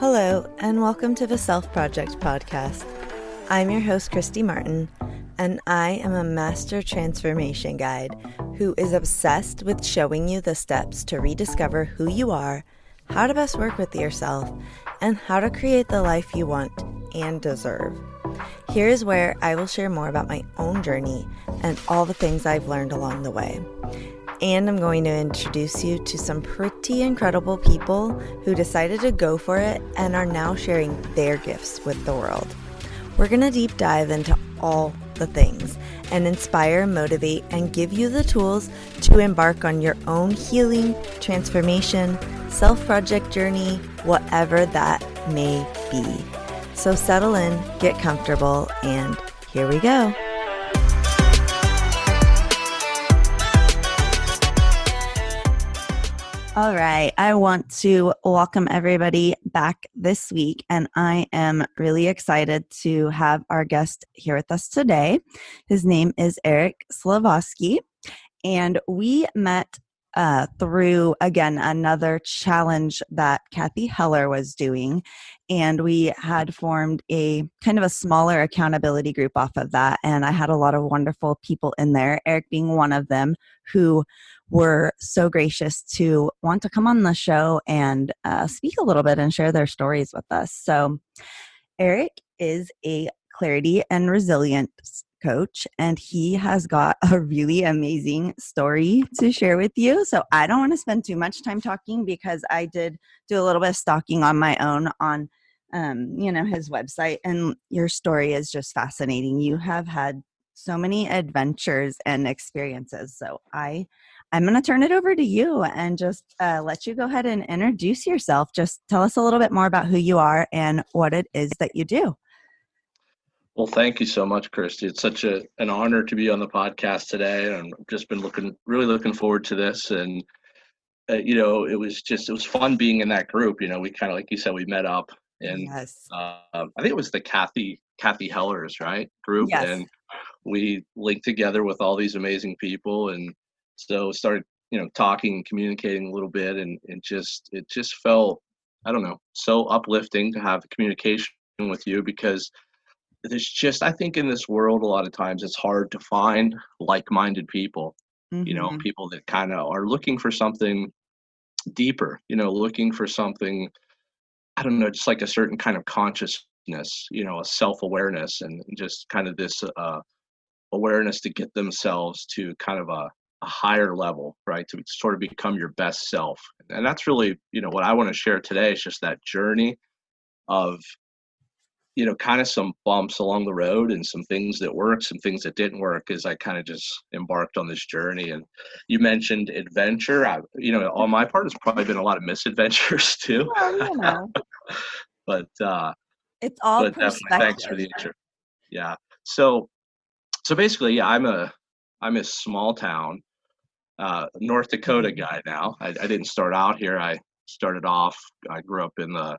Hello, and welcome to the Self Project podcast. I'm your host, Christy Martin, and I am a master transformation guide who is obsessed with showing you the steps to rediscover who you are, how to best work with yourself, and how to create the life you want and deserve. Here is where I will share more about my own journey and all the things I've learned along the way. And I'm going to introduce you to some pretty incredible people who decided to go for it and are now sharing their gifts with the world. We're going to deep dive into all the things and inspire, motivate, and give you the tools to embark on your own healing, transformation, self-project journey, whatever that may be. So settle in, get comfortable, and here we go. All right, I want to welcome everybody back this week, and I am really excited to have our guest here with us today. His name is Eric Slivoskey, and we met through, again, another challenge that Kathy Heller was doing, and we had formed a kind of a smaller accountability group off of that, and I had a lot of wonderful people in there, Eric being one of them, who were so gracious to want to come on the show and speak a little bit and share their stories with us. So Eric is a clarity and resilience coach, and he has got a really amazing story to share with you. So I don't want to spend too much time talking because I did do a little bit of stalking on my own on his website, and your story is just fascinating. You have had so many adventures and experiences. So I'm going to turn it over to you and just let you go ahead and introduce yourself. Just tell us a little bit more about who you are and what it is that you do. Well, thank you so much, Christy. It's such an honor to be on the podcast today, and I've just been really looking forward to this. And it was fun being in that group. We kind of, like you said, we met up, and Yes. I think it was the Kathy Hellers, right, group, Yes. and we linked together with all these amazing people, and so started talking and communicating a little bit, and it just felt, I don't know, so uplifting to have communication with you, because there's just, I think in this world a lot of times it's hard to find like-minded people, Mm-hmm. people that kind of are looking for something deeper, looking for something, I don't know, just like a certain kind of consciousness, a self-awareness, and just kind of this awareness to get themselves to kind of a higher level, right? To sort of become your best self. And that's really, what I want to share today is just that journey of, kind of some bumps along the road and some things that worked, some things that didn't work, as I kind of just embarked on this journey. And you mentioned adventure. On my part, it's probably been a lot of misadventures too. Well, but it's all but definitely thanks for perspective. the intro. Yeah. So basically, yeah, I'm a small town North Dakota guy now. I didn't start out here. I grew up in the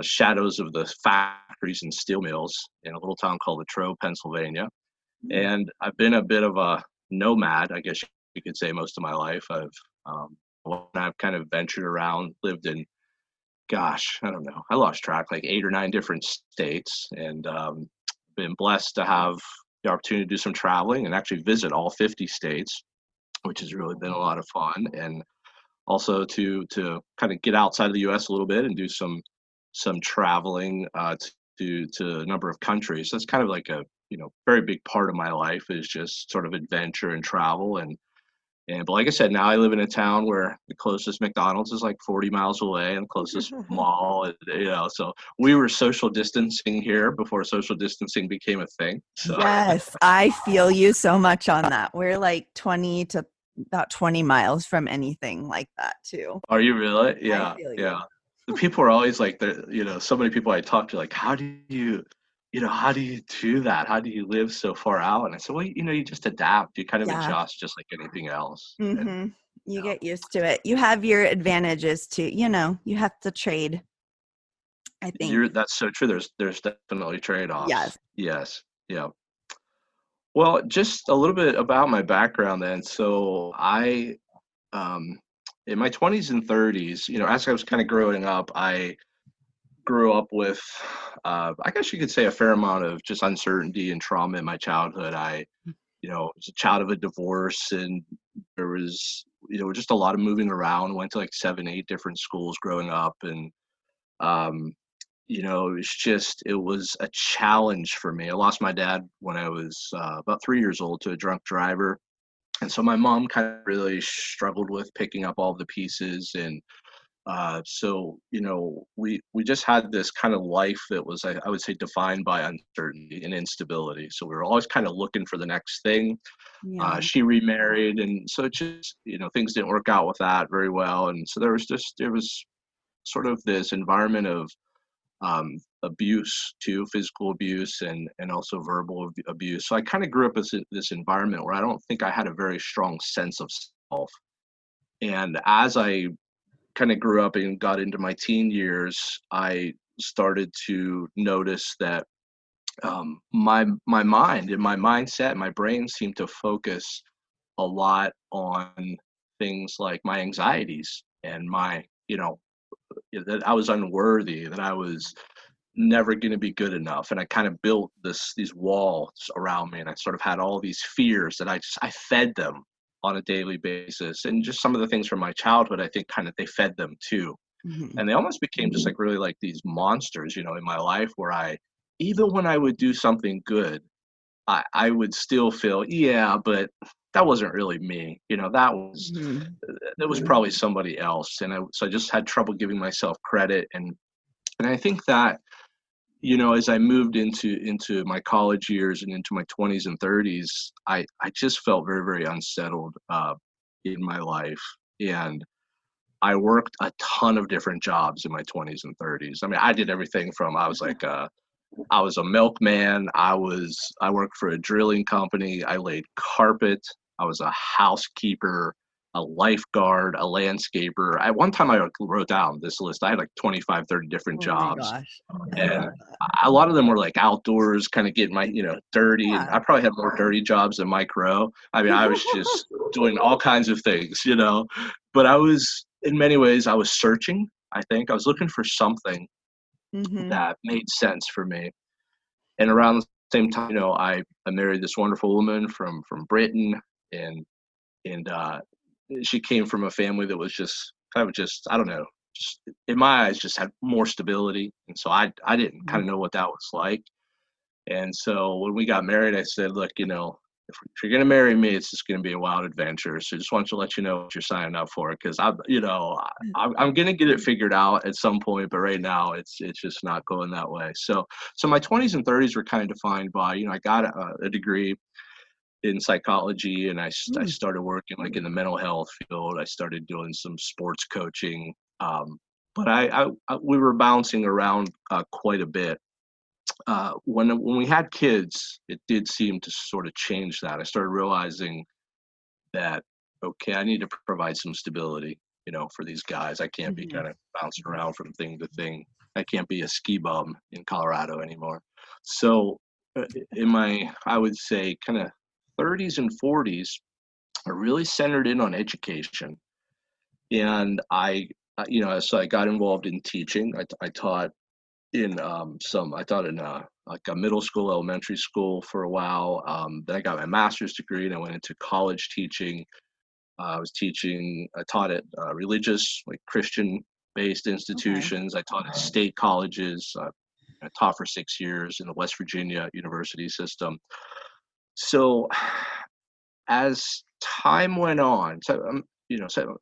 shadows of the factories and steel mills in a little town called Latrobe, Pennsylvania. And I've been a bit of a nomad, I guess you could say, most of my life. I've kind of ventured around, lived in, gosh, I don't know, I lost track, like 8 or 9 different states, and been blessed to have the opportunity to do some traveling and actually visit all 50 states, which has really been a lot of fun. And also to kind of get outside of the U.S. a little bit and do some traveling to a number of countries. That's kind of like a very big part of my life, is just sort of adventure and travel. But like I said, now I live in a town where the closest McDonald's is like 40 miles away, and the closest mall, so we were social distancing here before social distancing became a thing. So. Yes, I feel you so much on that. We're like 20 to about 20 miles from anything like that too. Are you really? I Yeah, feel you. yeah. The people are always like, so many people I talk to, like, how do you do that? How do you live so far out? And I said, well, you just adapt. You kind of Yeah. adjust, just like anything else. And Mm-hmm. You get used to it. You have your advantages too. You have to trade, I think. that's so true. There's definitely trade-offs. Yes. Yes. Yeah. Well, just a little bit about my background then. So um, in my 20s and 30s, as I was kind of growing up, I grew up with, I guess you could say, a fair amount of just uncertainty and trauma in my childhood. I, was a child of a divorce, and there was, just a lot of moving around. Went to like 7, 8 different schools growing up, and um, it was a challenge for me. I lost my dad when I was about 3 years old to a drunk driver, and so my mom kind of really struggled with picking up all the pieces. And we just had this kind of life that was, I would say, defined by uncertainty and instability. So we were always kind of looking for the next thing. Yeah. She remarried, and so it just, things didn't work out with that very well. And so there was sort of this environment of abuse too, physical abuse and also verbal abuse. So I kind of grew up in this environment where I don't think I had a very strong sense of self. And as I kind of grew up and got into my teen years, I started to notice that my mind and my mindset, my brain seemed to focus a lot on things like my anxieties and my, that I was unworthy, that I was never going to be good enough. And I kind of built these walls around me, and I sort of had all these fears that I fed them on a daily basis. And just some of the things from my childhood, I think kind of they fed them too. Mm-hmm. And they almost became just like really like these monsters, in my life, where even when I would do something good, I would still feel, yeah, but that wasn't really me. Mm-hmm. That was probably somebody else. So I just had trouble giving myself credit. And I think that, as I moved into my college years and into my 20s and 30s, I just felt very, very unsettled in my life. And I worked a ton of different jobs in my 20s and 30s. I mean, I did everything from, I was a milkman. I worked for a drilling company. I laid carpet. I was a housekeeper, a lifeguard, a landscaper. At one time I wrote down this list. I had like 25, 30 different Oh my jobs. gosh. I And love that. a lot of them were like outdoors, kind of getting my, dirty. And Yeah. I probably had more dirty jobs than Mike Rowe. I mean, I was just doing all kinds of things. But in many ways, I was searching. I think I was looking for something Mm-hmm. that made sense for me. And around the same time, I married this wonderful woman from Britain, and and she came from a family that was just kind of just, I don't know, just in my eyes, just had more stability. And so I didn't kind of know what that was like. And so when we got married, I said, look, if you're going to marry me, it's just going to be a wild adventure. So just want to let you know what you're signing up for, because I'm going to get it figured out at some point, but right now it's just not going that way. So my 20s and 30s were kind of defined by, I got a degree in psychology, and I Mm. started working like in the mental health field. I started doing some sports coaching, but we were bouncing around quite a bit. When we had kids, it did seem to sort of change that. I started realizing that, okay, I need to provide some stability, for these guys. I can't be Mm-hmm. kind of bouncing around from thing to thing. I can't be a ski bum in Colorado anymore. So in my, I would say, kind of 30s and 40s, I really centered in on education. And so I got involved in teaching. I taught I taught in like a middle school, elementary school for a while. Then I got my master's degree, and I went into college teaching. I taught at religious, like Christian based Okay. institutions. I taught at state colleges. I taught for 6 years in the West Virginia university system. So as time went on, so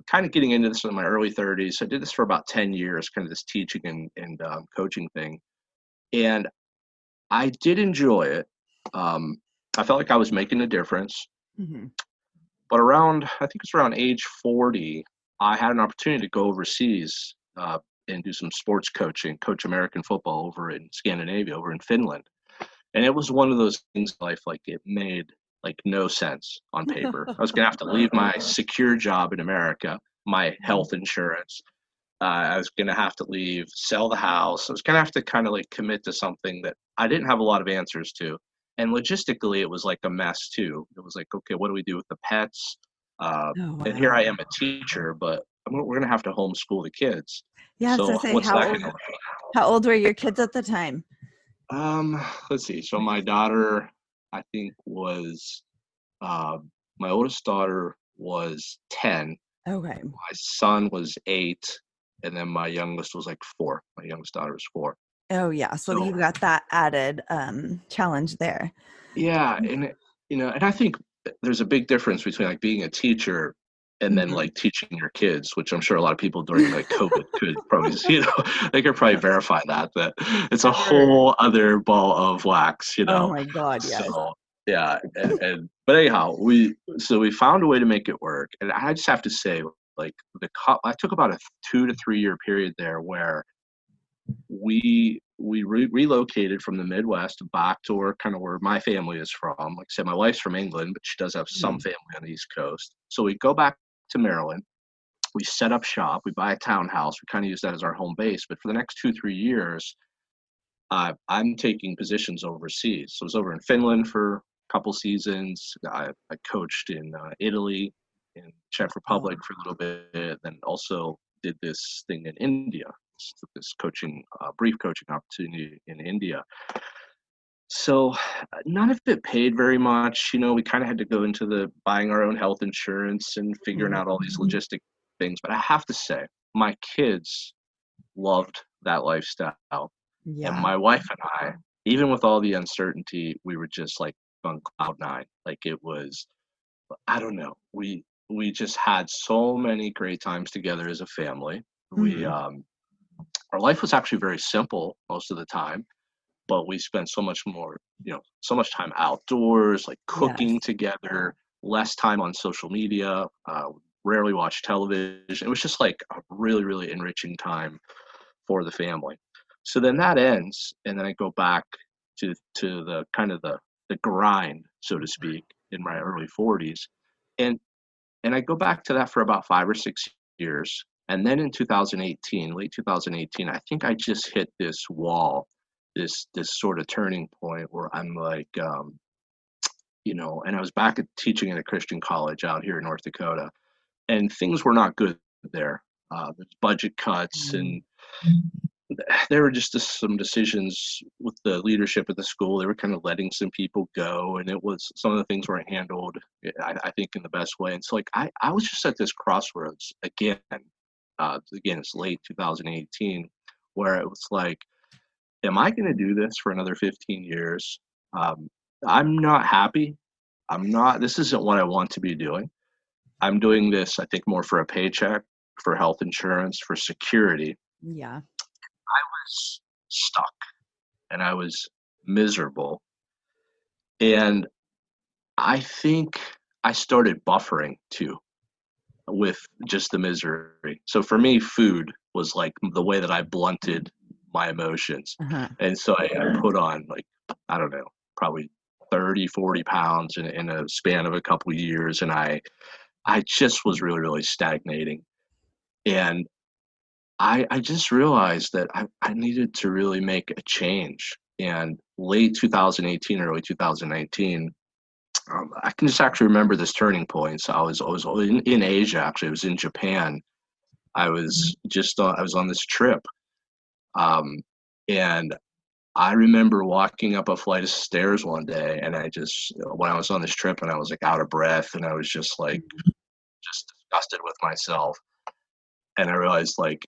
kind of getting into this in my early 30s. So I did this for about 10 years, kind of this teaching and coaching thing. And I did enjoy it. Um, I felt like I was making a difference. Mm-hmm. But I think it's around age 40, I had an opportunity to go overseas and do some sports coaching, coach American football over in Scandinavia, over in Finland. And it was one of those things in life, like it made like no sense on paper. I was going to have to leave my secure job in America, my health insurance. I was going to have to leave, sell the house. I was going to have to kind of like commit to something that I didn't have a lot of answers to. And logistically, it was like a mess too. It was like, okay, what do we do with the pets? Oh And here wow. I am a teacher, but we're going to have to homeschool the kids. Yeah, so I So say what's how that going old to look like? How old were your kids at the time? Let's see. So my daughter, I think was, uh, my oldest daughter was 10. Okay. My son was 8, and then my youngest was like 4. My youngest daughter was 4. Oh yeah. So So you've got that added challenge there. yeah, and I think there's a big difference between like being a teacher and then Mhm. like teaching your kids, which I'm sure a lot of people during like COVID could probably, they could probably verify that it's a Ever. whole other ball of wax. Oh my God, yes. So yeah, and but anyhow, we found a way to make it work, and I just have to say, like I took about a 2 to 3 year period there where we relocated from the Midwest back to where kind of where my family is from. Like I said, my wife's from England, but she does have some Mhm. family on the East Coast. So we go back to Maryland. We set up shop. We buy a townhouse. We kind of use that as our home base. But for the next 2 3 years, I'm taking positions overseas. So I was over in Finland for a couple seasons. I coached in Italy, in Czech Republic Oh, for a little bit, then also did this thing in India. This coaching, brief coaching opportunity in India. So none of it paid very much. We kind of had to go into the buying our own health insurance and figuring mhm. out all these logistic things. But I have to say, my kids loved that lifestyle. And Yeah. my wife and I, even with all the uncertainty, we were just like on cloud nine. Like it was, I don't know. We just had so many great times together as a family. We Mhm. Our life was actually very simple most of the time, but we spent so much more, so much time outdoors, like cooking Yes. together, less time on social media, rarely watched television. It was just like a really, really enriching time for the family. So then that ends, and then I go back to the kind of the grind, so to speak, in my early 40s, and I go back to that for about 5 or 6 years, and then in 2018, late 2018, I think I just hit this wall, this sort of turning point where I'm like, and I was back at teaching at a Christian college out here in North Dakota, and things were not good there. There's budget cuts, Mm. and there were just some decisions with the leadership of the school. They were kind of letting some people go, and it was some of the things weren't handled, I think, in the best way. And so, like, I was just at this crossroads again. Again, it's late 2018, where it was like, am I going to do this for another 15 years? Um, I'm not happy. I'm not. This isn't what I want to be doing. I'm doing this, I think, more for a paycheck, for health insurance, for security. Yeah. I was stuck and I was miserable. And I think I started buffering too with just the misery. So for me, food was like the way that I blunted my emotions. Uh-huh. And so I put on like, I don't know, probably 30, 40 pounds in a span of a couple of years. And I just was really, really stagnating. And I just realized that I needed to really make a change. And late 2018, early 2019, I can just actually remember this turning point. So I was in Asia. Actually, I was in Japan. I was on this trip, um, and I remember walking up a flight of stairs one day, and I just when I was on this trip, and I was like out of breath, and I was just like just disgusted with myself, and I realized like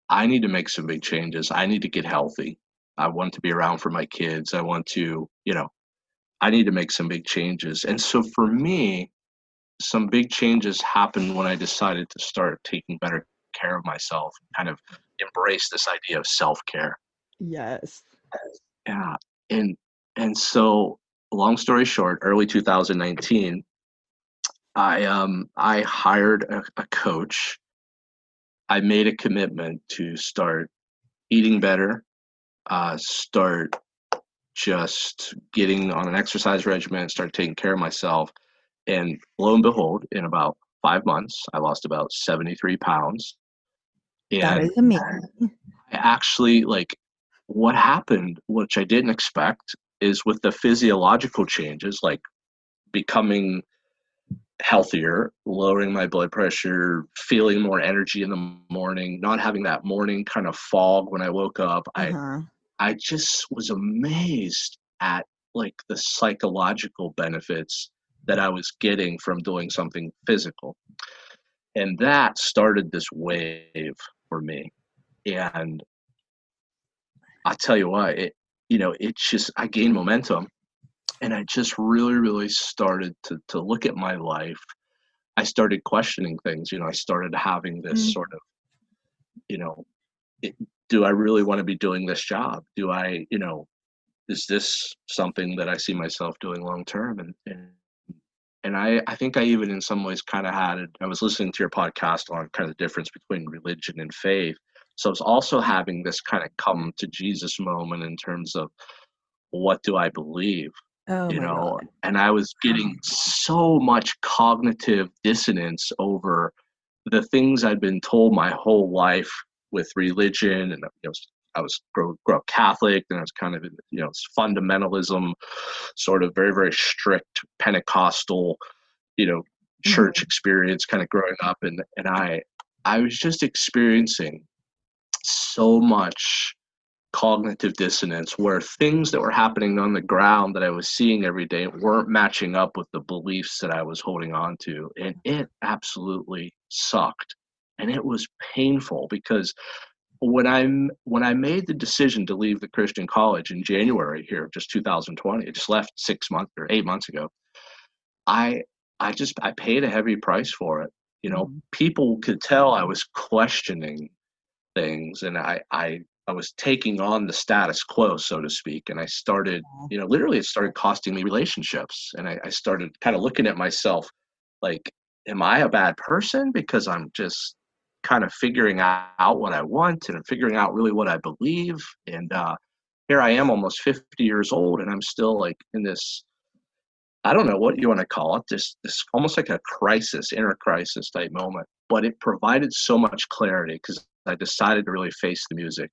I need to make some big changes. I need to get healthy. I want to be around for my kids. I want to, I need to make some big changes. And so for me, some big changes happened when I decided to start taking better care of myself, kind of embrace this idea of self-care. Yes. Yeah. And so long story short, early 2019, I hired a coach. I made a commitment to start eating better, start just getting on an exercise regimen, start taking care of myself. And lo and behold, in about 5 months, I lost about 73 pounds. That And is amazing. I actually, like, what happened, which I didn't expect, is with the physiological changes, like becoming healthier, lowering my blood pressure, feeling more energy in the morning, not having that morning kind of fog when I woke up. Uh-huh. I just was amazed at like the psychological benefits that I was getting from doing something physical. And that started this wave for me. And I tell you what, it's just I gained momentum, and I just really, really started to look at my life. I started questioning things. I started having this Mm. sort of, you know, it, do I really want to be doing this job? Do I, is this something that I see myself doing long term? And I think I even in some ways kind of had it. I was listening to your podcast on kind of the difference between religion and faith. So I was also having this kind of come to Jesus moment in terms of what do I believe? Oh my God. And I was getting so much cognitive dissonance over the things I'd been told my whole life with religion, and I was grow up Catholic, and I was kind of in fundamentalism, sort of very very strict Pentecostal, Mhm. church experience, kind of growing up, and I was just experiencing so much cognitive dissonance where things that were happening on the ground that I was seeing every day weren't matching up with the beliefs that I was holding on to. And it absolutely sucked. And it was painful because when I made the decision to leave the Christian college in January here, just 2020, I just left 6 months or 8 months ago. I I paid a heavy price for it. Mhm. People could tell I was questioning things, and I was taking on the status quo, so to speak, and I started, literally it started costing me relationships, and I started kind of looking at myself like, am I a bad person because I'm just kind of figuring out what I want and figuring out really what I believe, and here I am almost 50 years old, and I'm still like in this, I don't know what you want to call it, this almost like a crisis, inner crisis type moment. But it provided so much clarity because I decided to really face the music,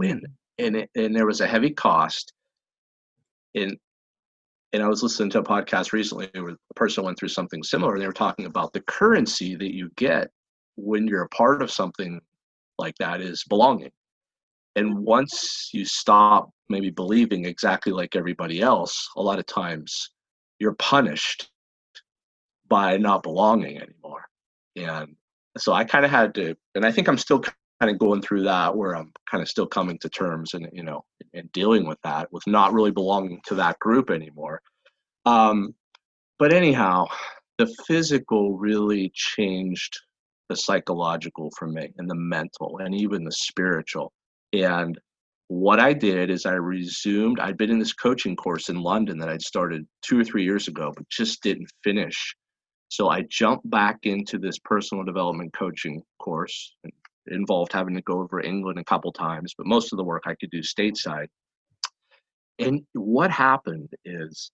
and Mhm. and there was a heavy cost. And I was listening to a podcast recently where a person went through something similar. And they were talking about the currency that you get when you're a part of something like that is belonging. And once you stop maybe believing exactly like everybody else, a lot of times you're punished by not belonging anymore. And so I kind of had to, and I think I'm still kind of going through that where I'm kind of still coming to terms and, and dealing with that, with not really belonging to that group anymore. Um, but anyhow, the physical really changed the psychological for me, and the mental, and even the spiritual. And what I did is I resumed, I'd been in this coaching course in London that I'd started 2 or 3 years ago, but just didn't finish. So I jumped back into this personal development coaching course. It involved having to go over England a couple times, but most of the work I could do stateside. And what happened is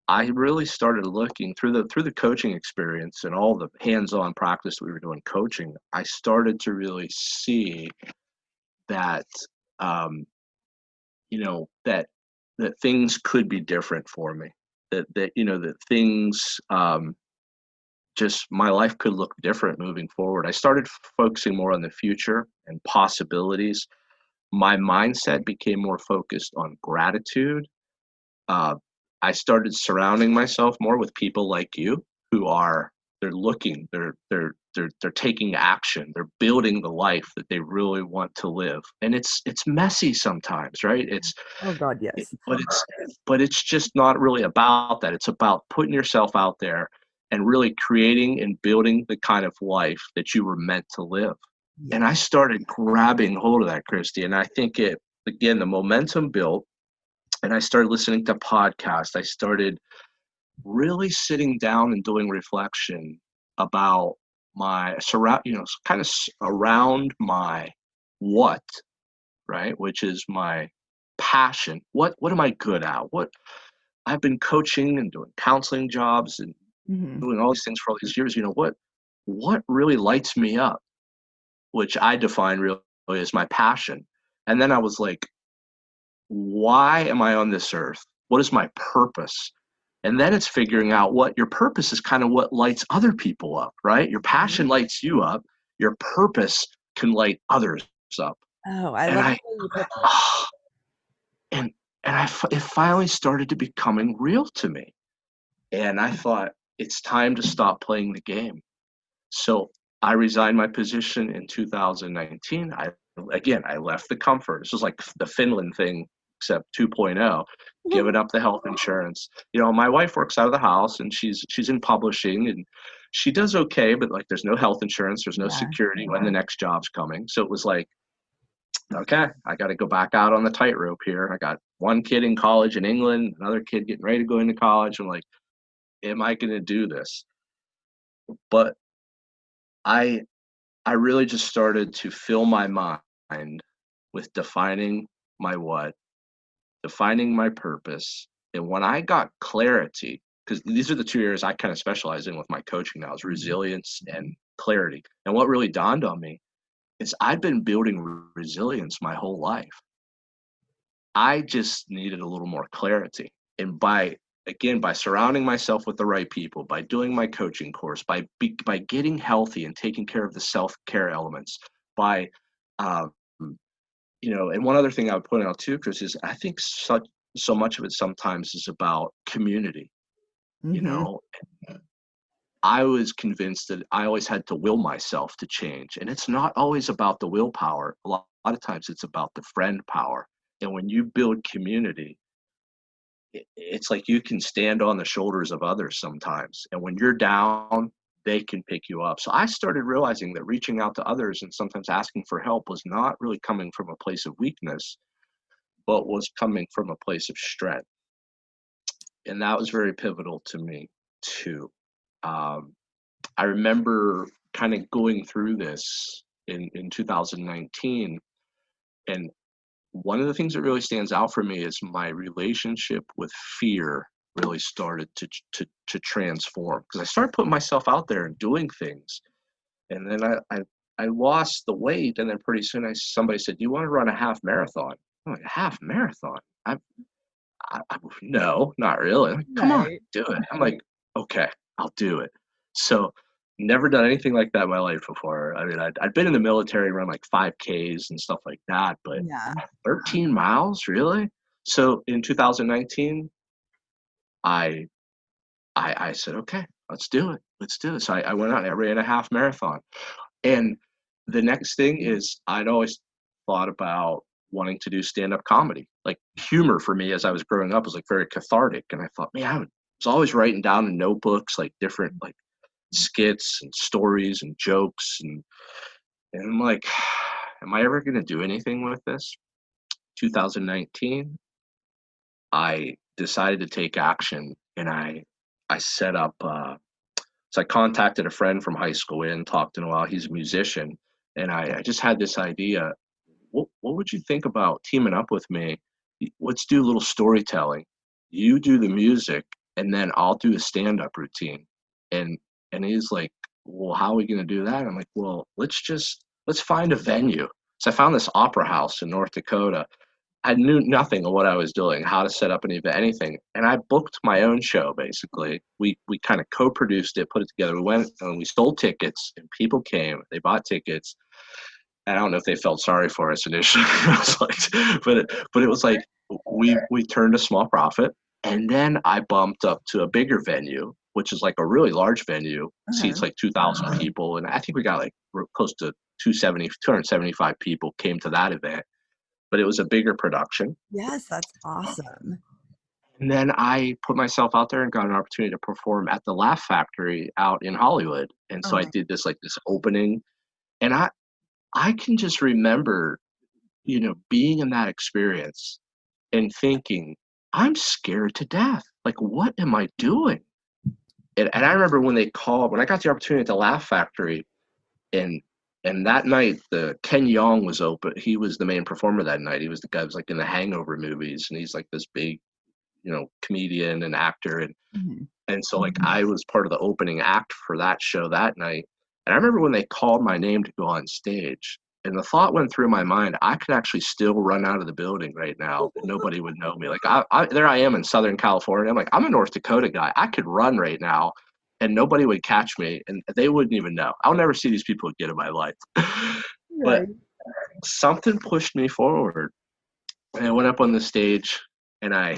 I really started looking through the coaching experience and all the hands-on practice we were doing coaching. I started to really see that um, that things could be different for me. That things just my life could look different moving forward. I started focusing more on the future and possibilities. My mindset became more focused on gratitude. uh, I started surrounding myself more with people like you who are they're looking, they're taking action, they're building the life that they really want to live. And it's messy sometimes, right? Oh God, It, yes. but it's just not really about that. It's about putting yourself out there and really creating and building the kind of life that you were meant to live. And I Yes. started grabbing hold of that, Christy. And I think it again the momentum built, and I started listening to podcasts. I started really sitting down and doing reflection about my surround, kind of around my what, right? Which is my passion. What am I good at? What I've been coaching and doing counseling jobs and Mhm. doing all these things for all these years. What really lights me up, which I define really as my passion. And then I was like, why am I on this earth? What is my purpose? And then it's figuring out what your purpose is, kind of what lights other people up, right? Your passion lights you up. Your purpose can light others up. Oh, I And love I, the way you put that. oh, and it finally started to becoming real to me. And I thought, it's time to stop playing the game. So I resigned my position in 2019. I left the comfort. This was like the Finland thing, except 2.0, giving up the health insurance. My wife works out of the house, and she's in publishing, and she does okay, but like there's no health insurance, there's no Yeah. security when the next job's coming. So it was like, okay, I got to go back out on the tightrope here. I got one kid in college in England, another kid getting ready to go into college. I'm like, am I going to do this? But I I really just started to fill my mind with defining my what, defining my purpose. And when I got clarity, because these are the two areas I kind of specialize in with my coaching now, is resilience and clarity. And what really dawned on me is I've been building resilience my whole life. I just needed a little more clarity. And by surrounding myself with the right people, by doing my coaching course, by getting healthy and taking care of the self-care elements, by um, and one other thing I would point out too, Chris, is I think so much of it sometimes is about community. You Mm-hmm. know, I was convinced that I always had to will myself to change, and it's not always about the willpower. A lot of times, it's about the friend power. And when you build community, it's like you can stand on the shoulders of others sometimes. And when you're down, they can pick you up. So I started realizing that reaching out to others and sometimes asking for help was not really coming from a place of weakness, but was coming from a place of strength. And that was very pivotal to me too. Um, I remember kind of going through this in 2019. And one of the things that really stands out for me is my relationship with fear really started to transform, because I started putting myself out there and doing things. And then I lost the weight, and then pretty soon somebody said, "Do you want to run a half marathon?" I'm like, "A half marathon? No, not really." Like, "Come on, Right. do it." I'm like, "Okay, I'll do it." So never done anything like that in my life before. I mean, I'd been in the military, run like 5Ks and stuff like that, but Yeah. 13 miles, really? So in 2019, I I said, okay, let's do it. Let's do this. I went out and I ran a half marathon. And the next thing is I'd always thought about wanting to do stand-up comedy. Like humor for me as I was growing up was like very cathartic. And I thought, man, I was always writing down in notebooks like different like skits and stories and jokes, and I'm like, am I ever gonna do anything with this? 2019, I decided to take action, and I set up so I contacted a friend from high school. We hadn't talked in a while. He's a musician, and I just had this idea. What would you think about teaming up with me? Let's do a little storytelling. You do the music, and then I'll do the stand-up routine. And he's like, well, how are we going to do that? I'm like, well, let's find a venue. So I found this opera house in North Dakota. I knew nothing of what I was doing, how to set up an event, anything. And I booked my own show, basically. We kind of co-produced it, put it together. We went and we sold tickets, and people came. They bought tickets. And I don't know if they felt sorry for us initially. I was like, but it was like we turned a small profit, and then I bumped up to a bigger venue, which is like a really large venue, Uh-huh. seats like 2,000 people, and I think we got like close to 275 people came to that event, but it was a bigger production. Yes, that's awesome. And then I put myself out there and got an opportunity to perform at the Laugh Factory out in Hollywood. And so I Oh, did this opening, and I can just remember, being in that experience and thinking, I'm scared to death. Like, what am I doing? And I remember when I got the opportunity at the Laugh Factory, and that night the Ken Jeong was open. He was the main performer that night. He was the guy who was like in the Hangover movies, and he's like this big, comedian and actor. mhm. And so like I was part of the opening act for that show that night. And I remember when they called my name to go on stage, And the thought went through my mind, I could actually still run out of the building right now and nobody would know me. Like there I am in Southern California. I'm like, I'm a North Dakota guy. I could run right now and nobody would catch me and they wouldn't even know. I'll never see these people again in my life. But Right. something pushed me forward. And I went up on the stage and I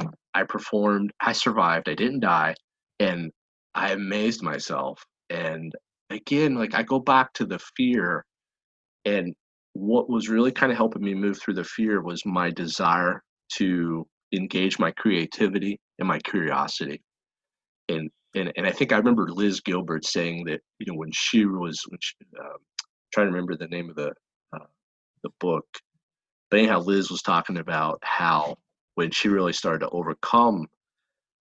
performed. I survived. I didn't die. And I amazed myself. And again, like I go back to the fear, and what was really kind of helping me move through the fear was my desire to engage my creativity and my curiosity. And I think I remember Liz Gilbert saying that, when she trying to remember the name of the book, but anyhow, Liz was talking about how when she really started to overcome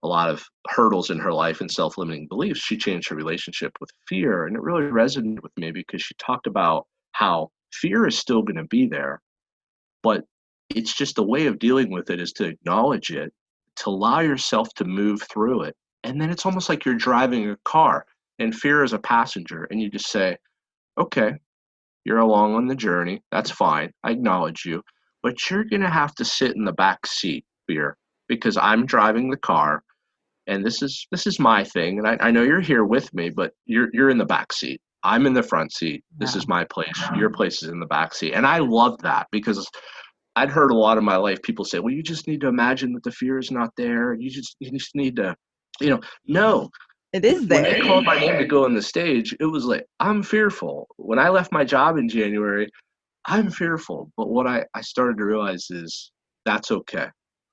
a lot of hurdles in her life and self-limiting beliefs, she changed her relationship with fear. And it really resonated with me because she talked about how fear is still going to be there, but it's just a way of dealing with it is to acknowledge it, to allow yourself to move through it. And then it's almost like you're driving a car and fear is a passenger. And you just say, okay, you're along on the journey. That's fine. I acknowledge you. But you're going to have to sit in the back seat, fear, because I'm driving the car and this is my thing. And I know you're here with me, but you're in the back seat. I'm in the front seat. This Yeah. is my place. Your place is in the back seat. And I love that because I'd heard a lot of my life people say, well, you just need to imagine that the fear is not there. You just need to, no. It is When they there. called my name to go on the stage, it was like, I'm fearful. When I left my job in January, I'm fearful. But what I started to realize is that's okay.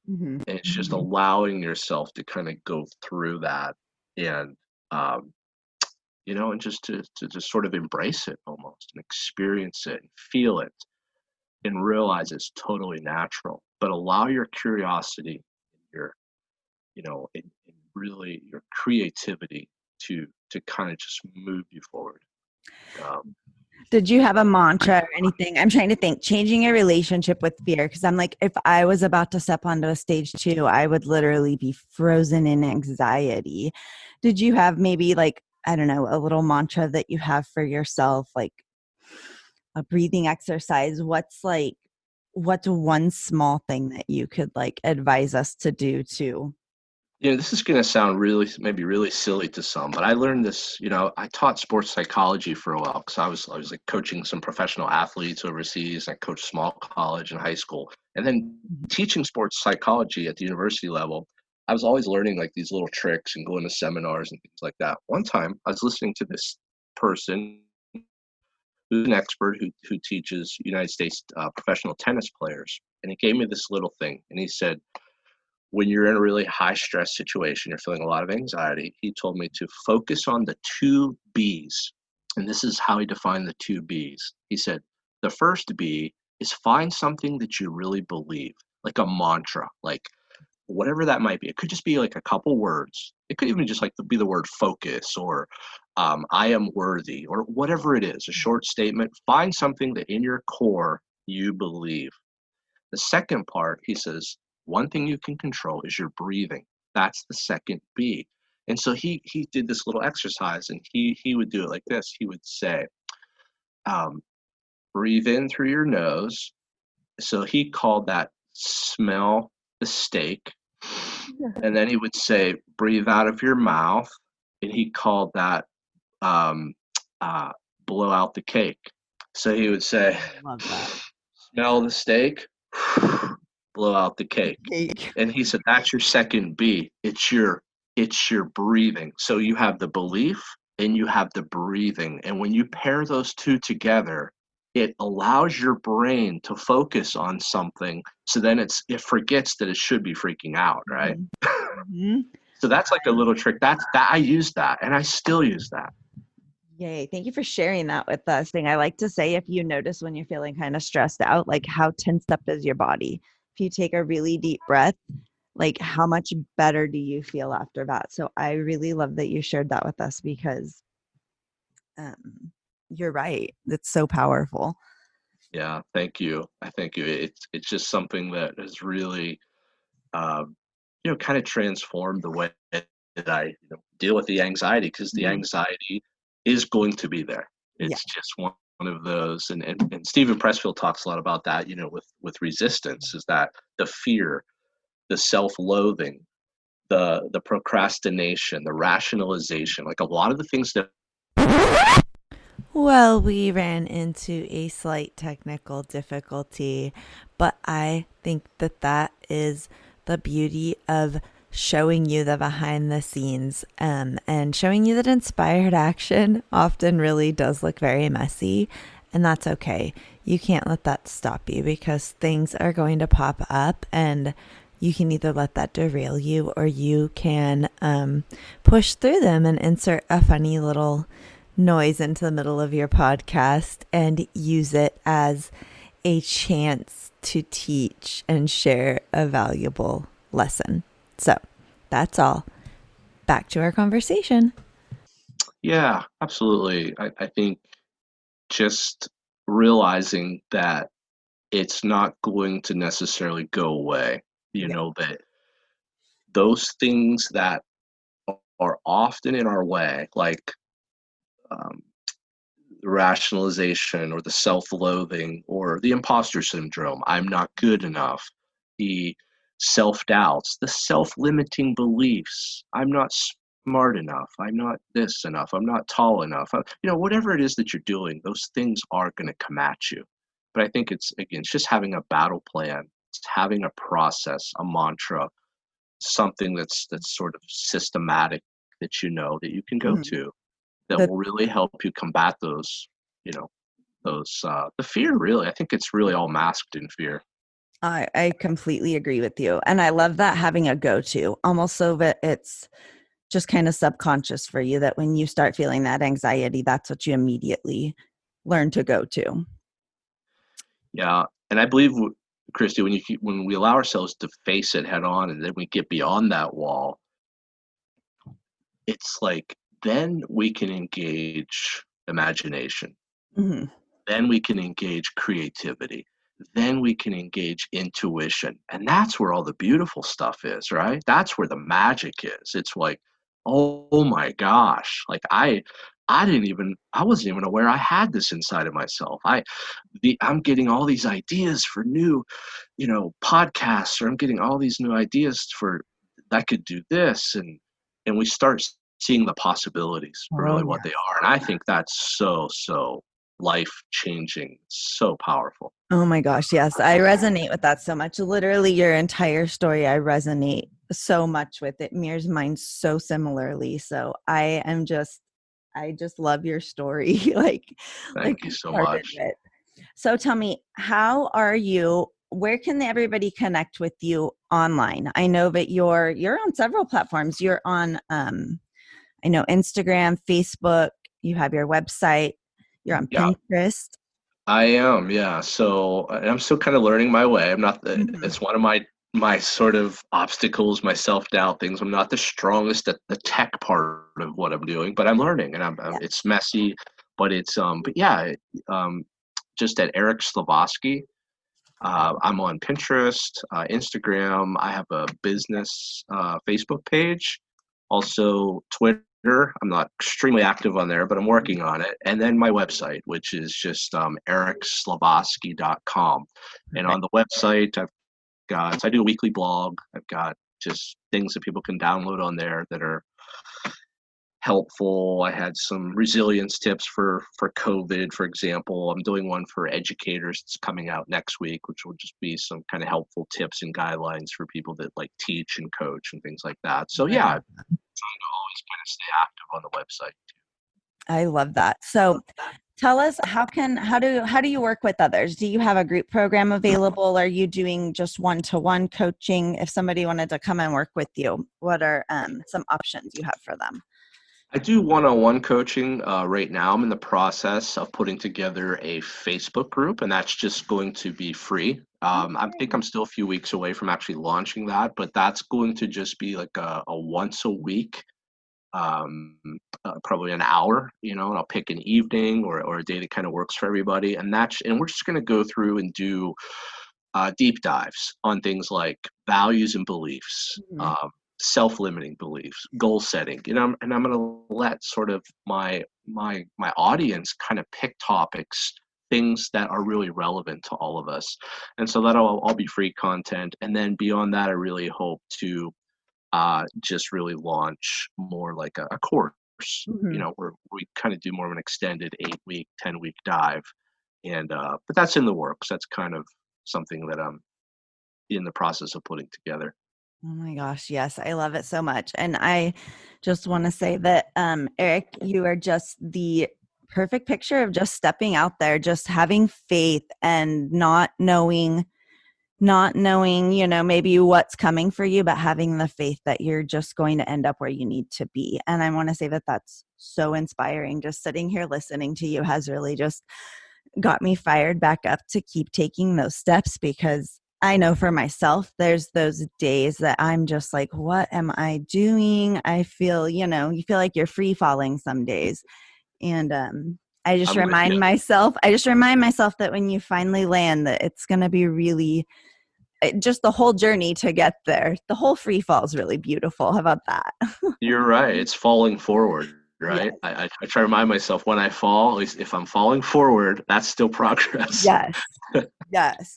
Hmm. And it's just allowing yourself to kind of go through that and, um, and just to just sort of embrace it almost and experience it and feel it and realize it's totally natural. But allow your curiosity, your, and really your creativity to kind of just move you forward. Um, Did you have a mantra or anything? I'm trying to think, changing your relationship with fear. Because I'm like, if I was about to step onto a stage too, I would literally be frozen in anxiety. Did you have maybe like, I don't know, a little mantra that you have for yourself, like a breathing exercise? What's one small thing that you could like advise us to do to? this is going to sound maybe really silly to some, but I learned this. I taught sports psychology for a while because I was like coaching some professional athletes overseas. I coached small college and high school, and then teaching sports psychology at the university level. I was always learning like these little tricks and going to seminars and things like that. One time, I was listening to this person who's an expert who teaches United States professional tennis players, and he gave me this little thing, and he said, when you're in a really high stress situation, you're feeling a lot of anxiety, he told me to focus on the two B's. And this is how he defined the two B's. He said, the first B is find something that you really believe, like a mantra, like whatever that might be. It could just be like a couple words. It could even just like be the word focus or I am worthy or whatever it is, a short statement. Find something that in your core you believe. The second part, he says, one thing you can control is your breathing. That's the second B. And so he did this little exercise, and he would do it like this. He would say, um, breathe in through your nose. So he called that smell the steak. And then he would say, breathe out of your mouth. And he called that um, uh, blow out the cake. So he would say, Love that. smell the steak, blow out the cake. Cake. And he said, that's your second B. It's your breathing. So you have the belief and you have the breathing. And when you pair those two together, it allows your brain to focus on something. So then it forgets that it should be freaking out, right? Mhm. Mhm. So that's like a little trick. That I use that and I still use that. Yay. Thank you for sharing that with us. Thing I like to say, if you notice when you're feeling kind of stressed out, like how tensed up is your body? If you take a really deep breath, like how much better do you feel after that? So I really love that you shared that with us because you're right. It's so powerful. Yeah, thank you. I thank you. It's just something that has really kind of transformed the way that I deal with the anxiety because the Mhm. anxiety is going to be there. Yeah. It's just one of those, and Stephen Pressfield talks a lot about that, with resistance, is that the fear, the self-loathing, the procrastination, the rationalization, like a lot of the things that. Well, we ran into a slight technical difficulty, but I think that that is the beauty of showing you the behind the scenes, and showing you that inspired action often really does look very messy, and that's okay. You can't let that stop you because things are going to pop up, and you can either let that derail you or you can push through them and insert a funny little noise into the middle of your podcast and use it as a chance to teach and share a valuable lesson. So that's all. Back to our conversation. Yeah, absolutely. I think just realizing that it's not going to necessarily go away, Yeah. that those things that are often in our way, like um, the rationalization or the self-loathing or the imposter syndrome, I'm not good enough, the self-doubts, the self-limiting beliefs, I'm not smart enough, I'm not this enough, I'm not tall enough, whatever it is that you're doing, those things are going to come at you. But I think it's just having a battle plan, it's having a process, a mantra, something that's sort of systematic, that you can go Mhm. to, that The will really help you combat those, you know, the fear. Really, I think it's really all masked in fear. I completely agree with you. And I love that having a go to, almost so that it's just kind of subconscious for you that when you start feeling that anxiety, that's what you immediately learn to go to. Yeah, and I believe, Christy, when we allow ourselves to face it head on, and then we get beyond that wall, it's like then we can engage imagination. Hmm. Then we can engage creativity. Then we can engage intuition. And that's where all the beautiful stuff is, right? That's where the magic is. It's like, oh my gosh. Like I wasn't even aware I had this inside of myself. I'm getting all these ideas for new, podcasts, or I'm getting all these new ideas for I could do this, and we start seeing the possibilities for Oh, really what they yes. are. And I think that's so life changing, so powerful. Oh my gosh, yes. I resonate with that so much. Literally, your entire story, I resonate so much with. It mirrors mine so similarly. So I just love your story, like Thank you you so started much. with. So tell me, how are you? Where can everybody connect with you online? I know that you're on several platforms. You're on I know Instagram, Facebook, you have your website, you're on Yeah, Pinterest. I am. Yeah. So, and I'm still kind of learning my way. I'm not Mhm. it's one of my sort of obstacles, my self-doubt things. I'm not the strongest at the tech part of what I'm doing, but I'm learning, and Yeah. it's messy, but but yeah, um, just at Eric Slivoskey. I'm on Pinterest, Instagram. I have a business Facebook page, also Twitter. I'm not extremely active on there, but I'm working on it. And then my website, which is just ericslavosky.com. And Perfect. on the website, so I do a weekly blog. I've got just things that people can download on there that are helpful. I had some resilience tips for COVID, for example. I'm doing one for educators. It's coming out next week, which will just be some kind of helpful tips and guidelines for people that like teach and coach and things like that. So I yeah, love I'm trying to always kind of stay active on the website. I love that. So tell us how do you work with others? Do you have a group program available? Are you doing just one-to-one coaching? If somebody wanted to come and work with you, what are some options you have for them? I do one-on-one coaching right now. I'm in the process of putting together a Facebook group, and that's just going to be free. I think I'm still a few weeks away from actually launching that, but that's going to just be like a once a week, um, probably an hour, and I'll pick an evening or a day that kind of works for everybody, and we're just going to go through and do deep dives on things like values and beliefs, Mhm. self-limiting beliefs, goal setting, and I'm going to let sort of my audience kind of pick topics, things that are really relevant to all of us, and so that'll all be free content. And then beyond that, I really hope to just really launch more like a course, Mhm. where we kind of do more of an extended 8-week, 10-week dive, and but that's in the works. That's kind of something that I'm in the process of putting together. Oh my gosh, yes, I love it so much. And I just want to say that, Eric, you are just the perfect picture of just stepping out there, just having faith and not knowing, maybe what's coming for you, but having the faith that you're just going to end up where you need to be. And I want to say that that's so inspiring. Just sitting here listening to you has really just got me fired back up to keep taking those steps, because I know for myself, there's those days that I'm just like, what am I doing? I feel, you feel like you're free falling some days. And I'm with you. I just remind myself that when you finally land, that it's going to be really just the whole journey to get there. The whole free fall is really beautiful. How about that? You're right. It's falling forward, right? Yes. I try to remind myself when I fall, at least if I'm falling forward, that's still progress. Yes. Yes.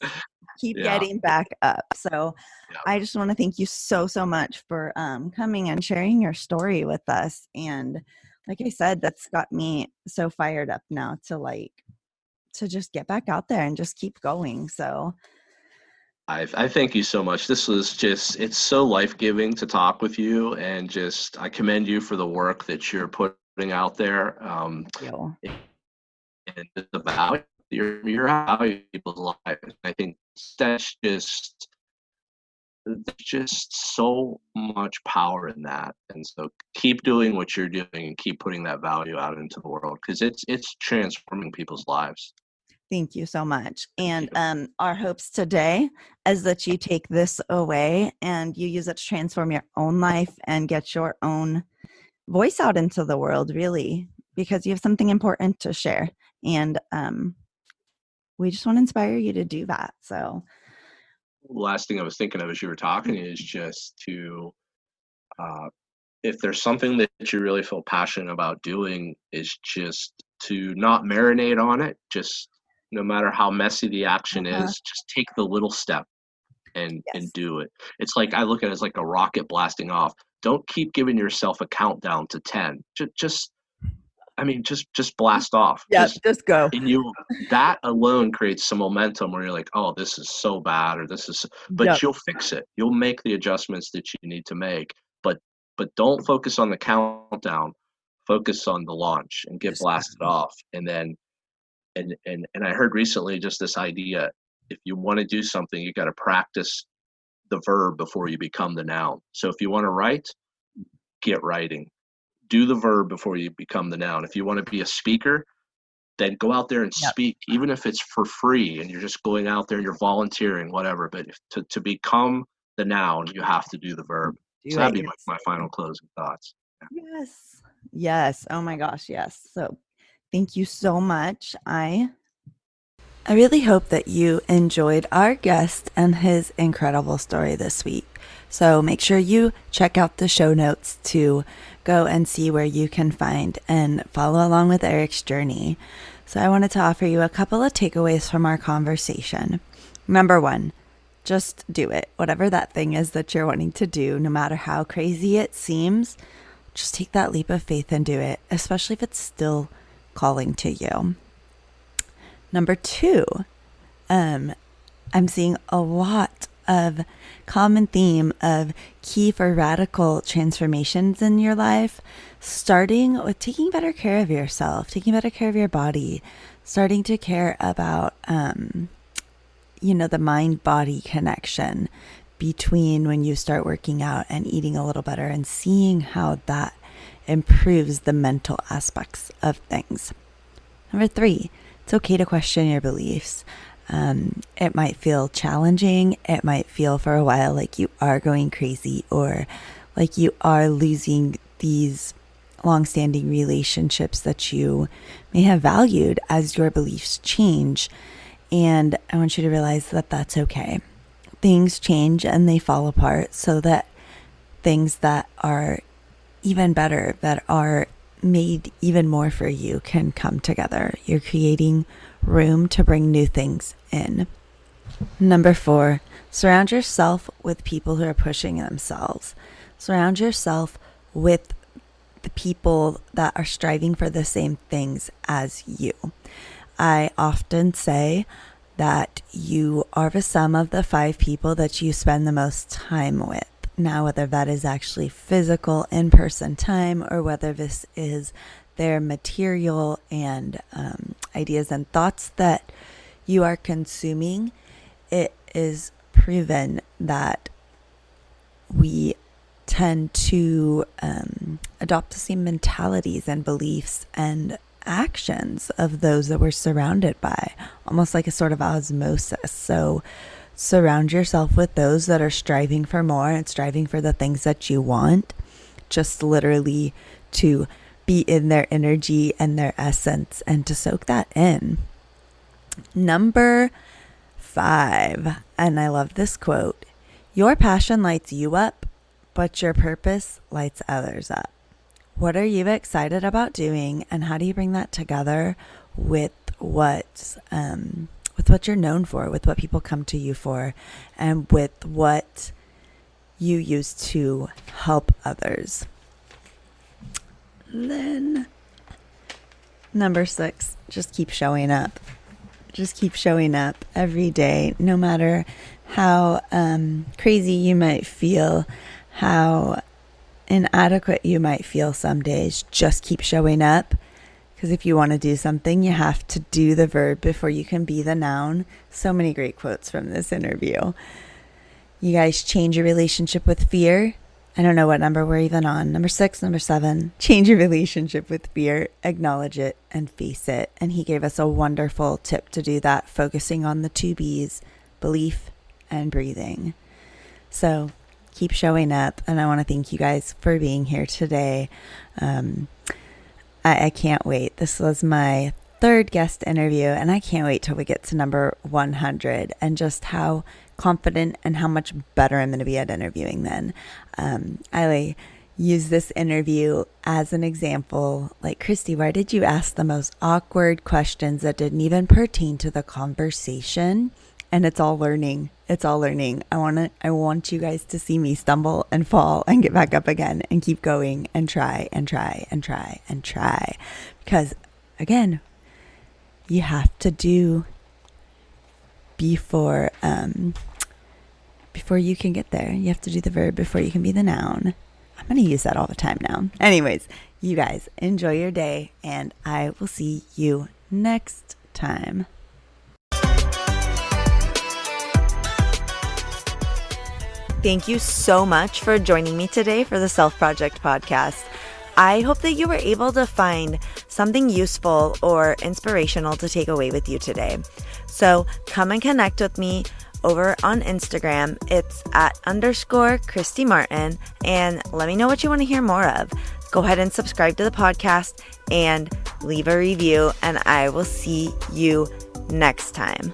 Keep Yeah, getting back up. So yeah. I just want to thank you so, so much for coming and sharing your story with us. And like I said, that's got me so fired up now to just get back out there and just keep going. So I thank you so much. This was just, it's so life-giving to talk with you, and just, I commend you for the work that you're putting out there. you. And the value, your value in people's lives. I think that's just, there's just so much power in that. And so keep doing what you're doing and keep putting that value out into the world, because it's transforming people's lives. Thank you so much. Thank And you. our hopes today is that you take this away and you use it to transform your own life and get your own voice out into the world, really, because you have something important to share. And we just want to inspire you to do that. So, Last thing I was thinking of as you were talking is just to, uh, if there's something that you really feel passionate about doing, is just to not marinate on it. Just, no matter how messy the action uh-huh. is, just take the little step and Yes. do it. It's like, I look at it as like a rocket blasting off. Don't keep giving yourself a countdown to 10. Just I mean, just blast off. Yep. Just go. And you, that alone creates some momentum where you're like, oh, this is so bad, or this is, but Yep. you'll fix it. You'll make the adjustments that you need to make. But don't focus on the countdown. Focus on the launch and get Just go. blasted off. And then, and I heard recently just this idea: if you want to do something, you got to practice the verb before you become the noun. So if you want to write, get writing. Do the verb before you become the noun. If you want to be a speaker, then go out there and Yep. speak, even if it's for free and you're just going out there and you're volunteering, whatever. But to become the noun, you have to do the verb. Do So it. that'd be Yes. my final closing thoughts. Yes. Yes. Oh my gosh. Yes. So thank you so much. I really hope that you enjoyed our guest and his incredible story this week. So make sure you check out the show notes to go and see where you can find and follow along with Eric's journey. So I wanted to offer you a couple of takeaways from our conversation. Number one, just do it. Whatever that thing is that you're wanting to do, no matter how crazy it seems, just take that leap of faith and do it, especially if it's still calling to you. Number two, I'm seeing a lot of common theme of key for radical transformations in your life, starting with taking better care of yourself, taking better care of your body, starting to care about, the mind-body connection between when you start working out and eating a little better, and seeing how that improves the mental aspects of things. Number three, it's okay to question your beliefs. It might feel challenging. It might feel for a while like you are going crazy, or like you are losing these long-standing relationships that you may have valued as your beliefs change. And I want you to realize that that's okay. Things change and they fall apart, so that things that are even better, that are made even more for you, can come together. You're creating room to bring new things in. Number 4, surround yourself with people who are pushing themselves. Surround yourself with the people that are striving for the same things as you. I often say that you are the sum of the 5 people that you spend the most time with. Now, whether that is actually physical in-person time or whether this is their material and ideas and thoughts that you are consuming, it is proven that we tend to adopt the same mentalities and beliefs and actions of those that we're surrounded by, almost like a sort of osmosis. So surround yourself with those that are striving for more and striving for the things that you want, just literally to be in their energy and their essence and to soak that in. Number 5, and I love this quote: your passion lights you up, but your purpose lights others up. What are you excited about doing, and how do you bring that together with what you're known for, with what people come to you for, and with what you use to help others? Then number 6, just keep showing up. Just keep showing up every day, no matter how crazy you might feel, how inadequate you might feel some days. Just keep showing up, because if you want to do something, you have to do the verb before you can be the noun. So many great quotes from this interview. You guys, change your relationship with fear. I don't know what number we're even on. Number 6, number 7. Change your relationship with fear, acknowledge it, and face it. And he gave us a wonderful tip to do that, focusing on the 2 B's, belief and breathing. So keep showing up. And I want to thank you guys for being here today. I can't wait. This was my 3rd guest interview, and I can't wait till we get to number 100 and just how confident and how much better I'm going to be at interviewing then. I use this interview as an example. Like, Christy, why did you ask the most awkward questions that didn't even pertain to the conversation? And it's all learning. It's all learning. I want you guys to see me stumble and fall and get back up again and keep going and try and try and try and try. Because again, you have to do before you can get there. You have to do the verb before you can be the noun. I'm going to use that all the time now. Anyways, you guys enjoy your day, and I will see you next time. Thank you so much for joining me today for the Self Project podcast. I hope that you were able to find something useful or inspirational to take away with you today. So come and connect with me over on Instagram. It's @_Christy Martin, and let me know what you want to hear more of. Go ahead and subscribe to the podcast and leave a review, and I will see you next time.